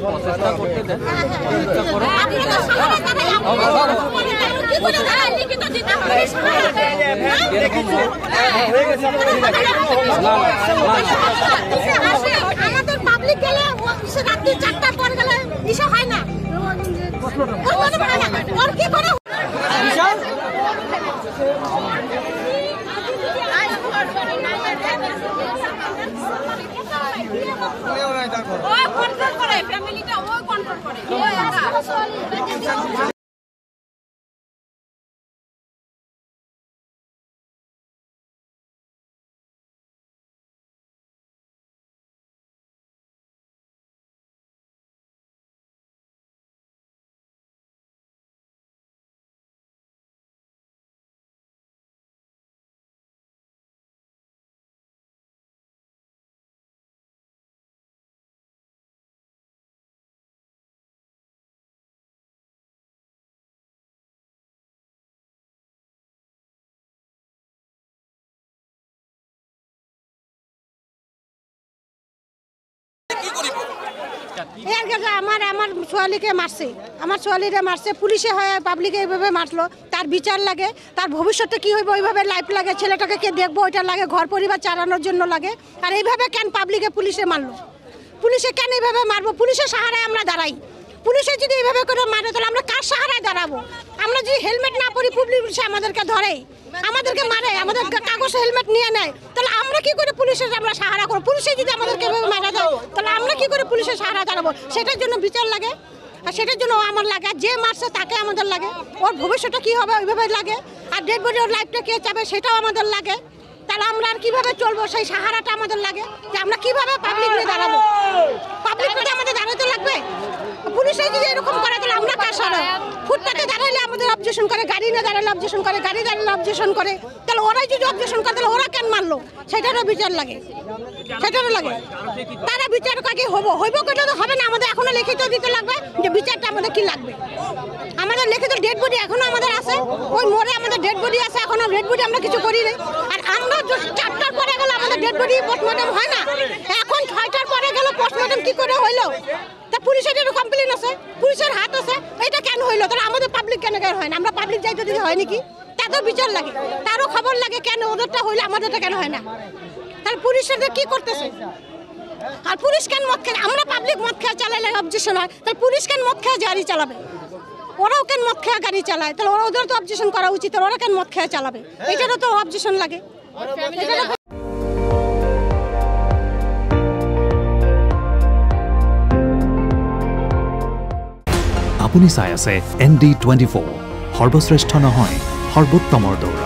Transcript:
প্রচেষ্টা করতে দেন আমাদের পাবলিক গেলে রাত্রি 4টার পর গেলে ইসে হয় না ওর কি করে ও কন্ট্রোল করে ফ্যামিলিটা ও কন্ট্রোল করে আমার ছোয়ালিকে মারছে আমার ছোয়ালিরে মারছে পুলিশে হয় পাবলিকে এইভাবে মারলো তার বিচার লাগে তার ভবিষ্যতে কি হইব ওইভাবে লাইফ লাগে ছেলেটাকে কে দেখবো ওইটা লাগে ঘর পরিবার চালানোর জন্য লাগে আর এইভাবে কেন পাবলিকে পুলিশে মারলো পুলিশে কেন এইভাবে মারবো পুলিশের সাহারায় আমরা দাঁড়াই পুলিশে যদি এইভাবে করে মারে তাহলে আমরা কার সাহারায় দাঁড়াবো আমরা যদি হেলমেট না পরি পুলিশে আমাদেরকে ধরে আমাদেরকে মারে আমাদের কাগজ হেলমেট নিয়ে নেয় তাহলে আমরা কি করে পুলিশের আমরা সাহারা করবো পুলিশে যদি আমাদেরকে এভাবে মারা যায় তাহলে আমরা কি করে পুলিশের সাহারা দাঁড়াবো সেটার জন্য বিচার লাগে আর সেটার জন্য আমার লাগে যে মারছে তাকে আমাদের লাগে ওর ভবিষ্যৎটা কি হবে ওইভাবে লাগে আর ডেড বডি ওর লাইফটা কে চাবে সেটাও আমাদের লাগে তাহলে আমরা আর কিভাবে চলবো সেই সাহারাটা আমাদের লাগে যে আমরা কিভাবে পাবলিক নিয়ে দাঁড়াবো পাবলিক নিয়ে আমাদের দাঁড়াতে লাগবে পুলিশে যদি এরকম করে তাহলে আমরা কার সাহারা ফুটপাতে দাঁড়াইলে আমাদের অবজেকশন করে গাড়ি না দাঁড়ালে অবজেকশন করে গাড়ি দাঁড়ালে অবজেকশন করে তাহলে ওরাই যদি অবজেকশন করে তাহলে ওরা কেন মারলো সেটারও বিচার লাগে সেটারও লাগে তারা বিচার কাকে হইব করলে তো হবে না আমাদের এখনো লিখিত দিতে লাগবে যে বিচারটা আমাদের কি লাগবে আমাদের লিখিত ডেড বডি এখনো আমাদের আছে ওই মোড়ে আমাদের ডেড বডি আছে এখনো ডেড বডি আমরা কিছু করি নাই আর আমরা 4টার পরে গেলে আমাদের ডেড বডি পোস্টমর্টম হয় না এখন 6টার পরে গেলে পোস্টমর্টম কি করে হইলো তা পুলিশের একটু কমপ্লেন আছে পুলিশের হাত আছে এটা কেন হইলো তাহলে আমাদের পাবলিক কেন হয় না আমরা পাবলিক যাইতে যদি হয় নাকি তাদের বিচার লাগে তারও খবর লাগে কেন ওদেরটা হইলে আমাদেরটা কেন হয় না তাহলে পুলিশের কি করতেছে আর পুলিশ কেন মদ খেয়ে আমরা পাবলিক মদ খেয়ে চালাইলে অবজেকশন হয় তাহলে পুলিশ কেন মদ খেয়ে গাড়ি চালাবে ওরাও কেন মদ খেয়ে গাড়ি চালায় তাহলে ওদের তো অবজেকশন করা উচিত ওরা কেন মদ খেয়ে চালাবে এটারও তো অবজেকশন লাগে আপুনি চাই আছে ND24 সৰ্বশ্ৰেষ্ঠ নহয় সৰ্বোত্তমৰ দোষ।